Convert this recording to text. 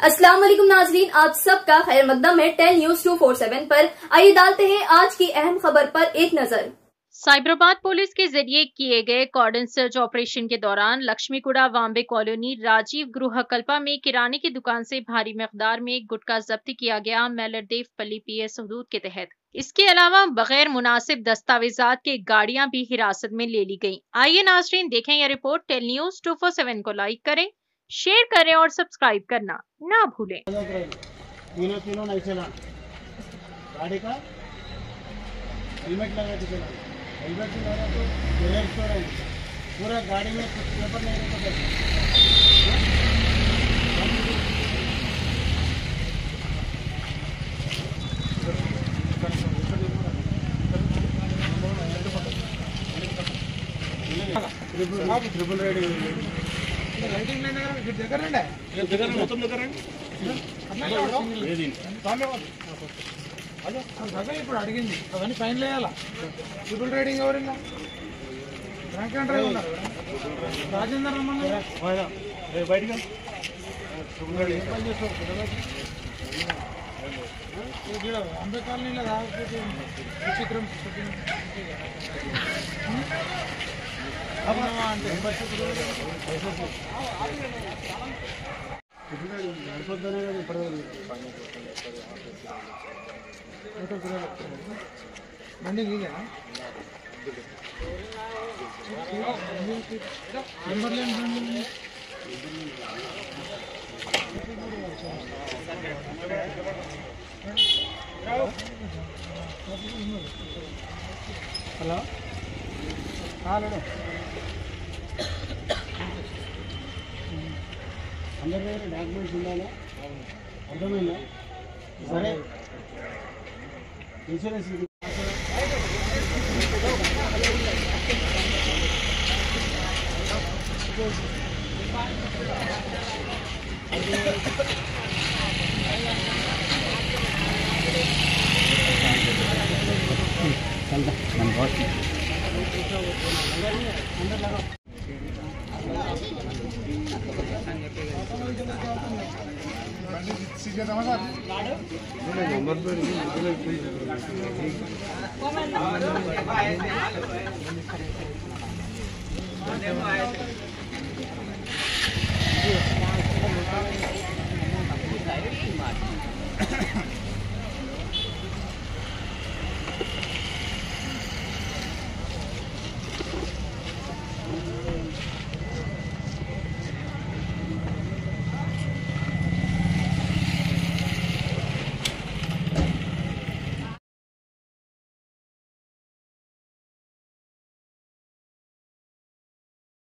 अस्सलाम वालेकुम नाजरीन, आप सबका खैर मकदम है 10 न्यूज 247 पर। आइए डालते हैं आज की अहम खबर पर एक नजर। साइबराबाद पुलिस के जरिए किए गए कॉर्डन सर्च ऑपरेशन के दौरान लक्ष्मीकुड़ा वाम्बे कॉलोनी राजीव गृह कल्पा में किराने की दुकान से भारी मकदार में गुटखा जब्त किया गया। मेलरदेव पल्ली पीएस हदूद के तहत इसके अलावा बगैर मुनासिब दस्तावेजात की गाड़ियां भी हिरासत में ले ली गईं। आइए नाजरीन देखें यह रिपोर्ट। टेल न्यूज 247 को लाइक करें, शेयर करें और सब्सक्राइब करना ना भूलें। तीनों नहीं चला, गाड़ी का हेलमेट लगा के चला, हेलमेट से लगा तो बैलेंस तो रहे, पूरा गाड़ी में कुछ पेपर नहीं रहता। ట్రిపుల్ రైడింగ్ రైడింగ్ దగ్గర మొత్తం దగ్గర ఇప్పుడు అడిగింది అవన్నీ ఫైన్ వేయాలా? ట్రిపుల్ రైడింగ్ ఎవరైనా ర్యాంక్ అండ్ డ్రైవ్ ఉన్నారు, రాజేందర్ రమ్మన్నారు బయటగా అంబే కాలనీలో రాకపోతే విచిత్రం అంటే బండి నీదేనా? నెంబర్ లేని బండి హలో హలో అందరి దగ్గర డాక్యుమెంట్స్ ఉండాలా? అర్థమైందా? సరే, ఇన్సూరెన్స్ नंबर